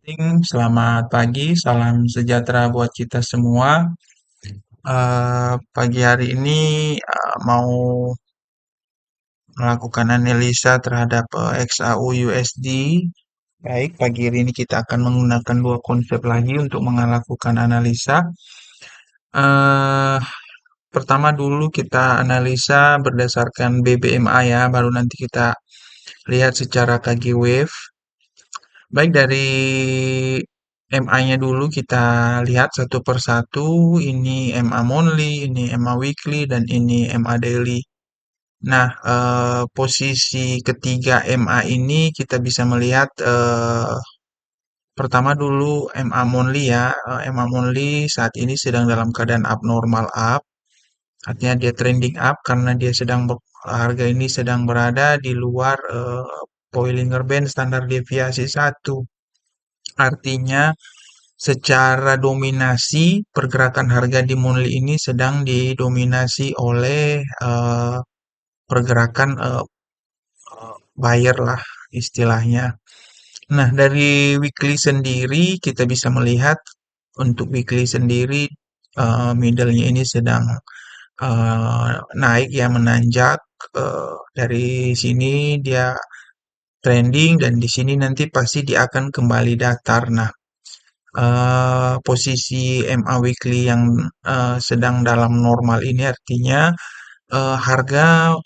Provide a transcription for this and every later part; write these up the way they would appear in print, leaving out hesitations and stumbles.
Selamat pagi, salam sejahtera buat kita semua. Pagi hari ini mau melakukan analisa terhadap XAU USD. Baik, pagi hari ini kita akan menggunakan dua konsep lagi untuk melakukan analisa. eh Pertama dulu kita analisa berdasarkan BBMA ya, baru nanti kita lihat secara KG Wave. Baik dari MA-nya dulu kita lihat satu persatu. Ini MA monthly, ini MA weekly, dan ini MA daily. Nah, posisi ketiga MA ini kita bisa melihat pertama dulu MA monthly ya. MA monthly saat ini sedang dalam keadaan abnormal up. Artinya dia trending up karena dia harga ini sedang berada di luar Bollinger Band standar deviasi 1. Artinya secara dominasi pergerakan harga di monthly ini sedang didominasi oleh pergerakan buyer lah istilahnya. Nah, dari weekly sendiri kita bisa melihat untuk weekly sendiri middle-nya ini sedang naik ya, menanjak. Dari sini dia trending dan di sini nanti pasti dia akan kembali datar. Nah, posisi MA weekly yang sedang dalam normal ini artinya harga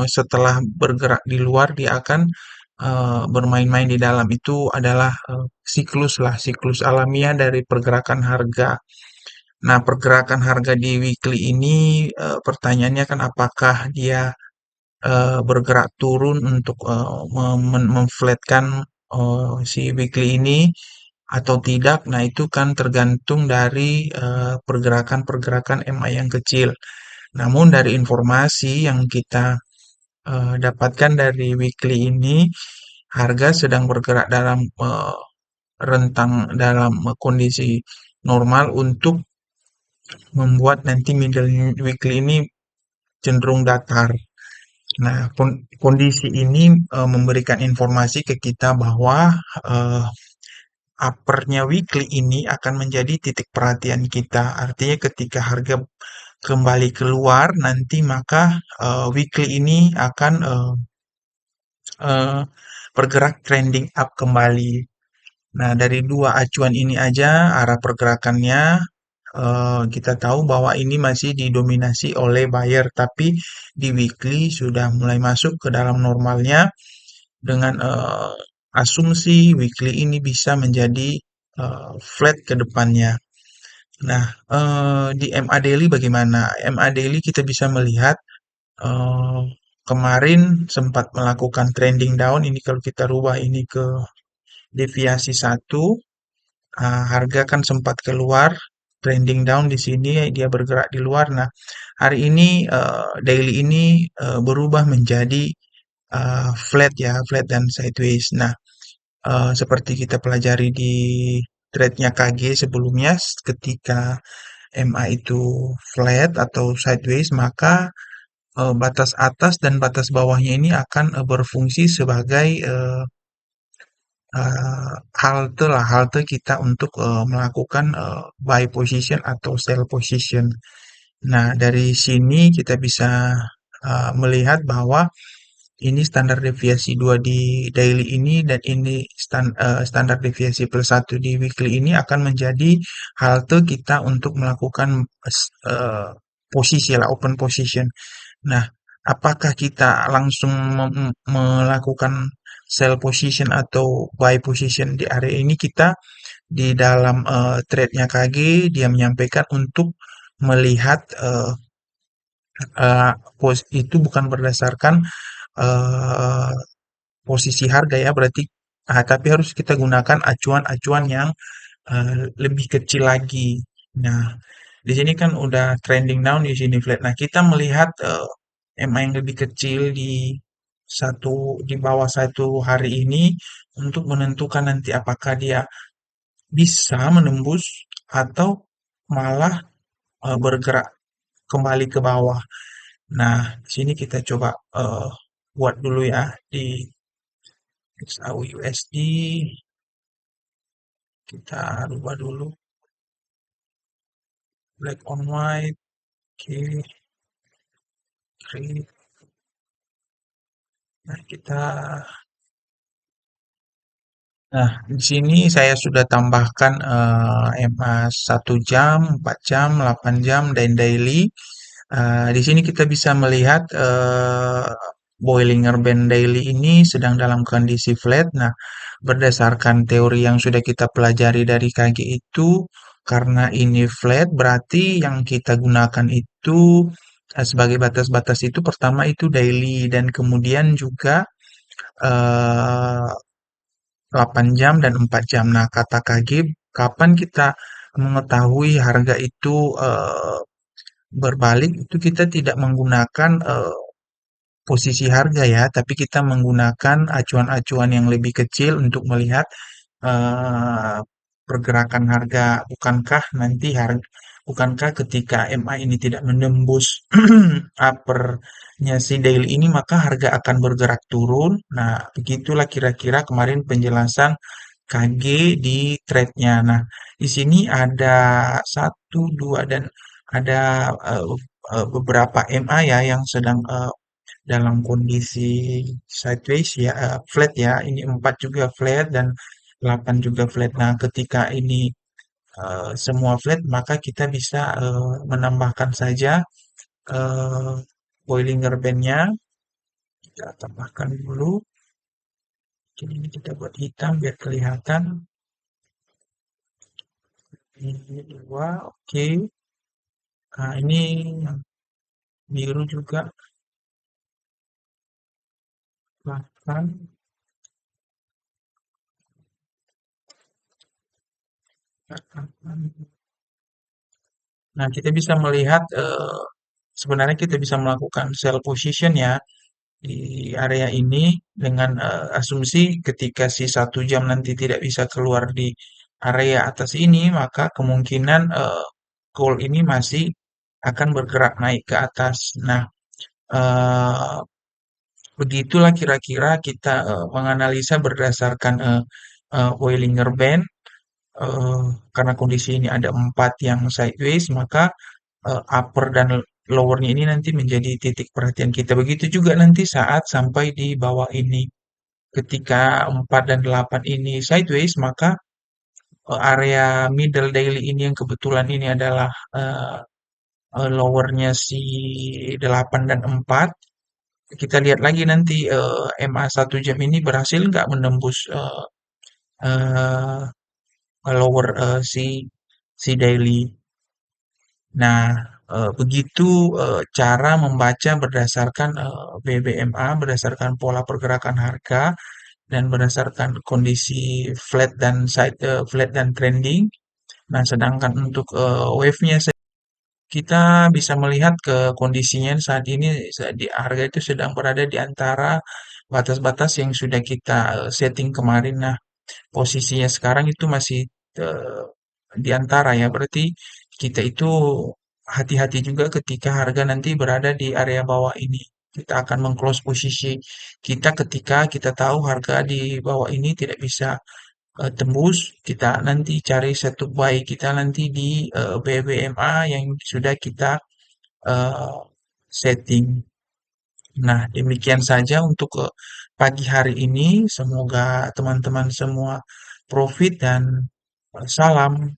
setelah bergerak di luar dia akan bermain-main di dalam. Itu adalah siklus lah, siklus alamiah dari pergerakan harga. Nah, pergerakan harga di weekly ini pertanyaannya kan apakah dia bergerak turun untuk memflatkan si weekly ini atau tidak. Nah, itu kan tergantung dari pergerakan-pergerakan MA yang kecil. Namun dari informasi yang kita dapatkan dari weekly ini, harga sedang bergerak dalam rentang dalam kondisi normal untuk membuat nanti middle weekly ini cenderung datar. Nah, kondisi ini memberikan informasi ke kita bahwa eh, uppernya weekly ini akan menjadi titik perhatian kita. Artinya ketika harga kembali keluar nanti maka weekly ini akan eh, bergerak trending up kembali. Nah, dari dua acuan ini aja arah pergerakannya kita tahu bahwa ini masih didominasi oleh buyer, tapi di weekly sudah mulai masuk ke dalam normalnya dengan asumsi weekly ini bisa menjadi flat ke depannya. Nah, di MA daily bagaimana? MA daily kita bisa melihat eh, kemarin sempat melakukan trending down. Ini kalau kita rubah ini ke deviasi satu, harga kan sempat keluar trending down di sini, dia bergerak di luar. Nah, hari ini daily ini berubah menjadi flat ya, flat dan sideways. Nah, seperti kita pelajari di trade-nya KG sebelumnya, ketika MA itu flat atau sideways, maka batas atas dan batas bawahnya ini akan berfungsi sebagai halte lah, halte kita untuk melakukan buy position atau sell position. Nah, dari sini kita bisa melihat bahwa ini standar deviasi 2 di daily ini dan ini standar deviasi plus 1 di weekly ini akan menjadi halte kita untuk melakukan eh, posisi lah, open position. Nah, apakah kita langsung melakukan sell position atau buy position di area ini? Kita di dalam trade-nya KG dia menyampaikan untuk melihat itu bukan berdasarkan eh, posisi harga ya, berarti tapi harus kita gunakan acuan-acuan yang lebih kecil lagi. Nah, di sini kan udah trending down, di sini flat. Nah, kita melihat MA yang lebih kecil di bawah satu hari ini untuk menentukan nanti apakah dia bisa menembus atau malah bergerak kembali ke bawah. Nah, di sini kita coba buat dulu ya di XAU USD. Kita rubah dulu black on white. Oke, create. Nah, nah, di sini saya sudah tambahkan EMA 1 jam, 4 jam, 8 jam, dan daily. Di sini kita bisa melihat Boiling Band daily ini sedang dalam kondisi flat. Nah, berdasarkan teori yang sudah kita pelajari dari KG itu, karena ini flat, berarti yang kita gunakan itu sebagai batas-batas itu pertama itu daily dan kemudian juga eh, 8 jam dan 4 jam. Nah, kata KG, kapan kita mengetahui harga itu berbalik, itu kita tidak menggunakan posisi harga ya, tapi kita menggunakan acuan-acuan yang lebih kecil untuk melihat eh, pergerakan harga. Bukankah ketika MA ini tidak menembus uppernya si daily ini, maka harga akan bergerak turun. Nah, begitulah kira-kira kemarin penjelasan KG di trade-nya. Nah, di sini ada satu, dua, dan ada eh, beberapa MA ya yang sedang dalam kondisi sideways ya, flat ya. Ini 4 juga flat dan 8 juga flat. Nah, ketika ini semua flat, maka kita bisa menambahkan saja eh, Bollinger Band-nya. Kita tambahkan dulu. Jadi ini kita buat hitam biar kelihatan. Ini dua, oke. Nah, ini yang biru juga 8, 8. Nah, kita bisa melihat sebenarnya kita bisa melakukan sell position ya di area ini dengan asumsi ketika si 1 jam nanti tidak bisa keluar di area atas ini, maka kemungkinan call ini masih akan bergerak naik ke atas. Nah, eh, begitulah kira-kira kita menganalisa berdasarkan Bollinger Band. Karena kondisi ini ada 4 yang sideways, maka upper dan lowernya ini nanti menjadi titik perhatian kita. Begitu juga nanti saat sampai di bawah ini. Ketika 4 dan 8 ini sideways, maka area middle daily ini yang kebetulan ini adalah lowernya si 8 dan 4. Kita lihat lagi nanti MA 1 jam ini berhasil nggak menembus eh, lower si daily. Nah, begitu cara membaca berdasarkan BBMA, berdasarkan pola pergerakan harga dan berdasarkan kondisi flat dan trending. Nah, sedangkan untuk wave-nya kita bisa melihat ke kondisinya saat ini di harga itu sedang berada di antara batas-batas yang sudah kita setting kemarin. Nah, posisinya sekarang itu masih eh, di antara ya, berarti kita itu hati-hati juga ketika harga nanti berada di area bawah ini. Kita akan mengclose posisi kita ketika kita tahu harga di bawah ini tidak bisa tembus. Kita nanti cari satu buy kita nanti di BBMA yang sudah kita eh, setting. Nah, demikian saja untuk pagi hari ini. Semoga teman-teman semua profit dan salam.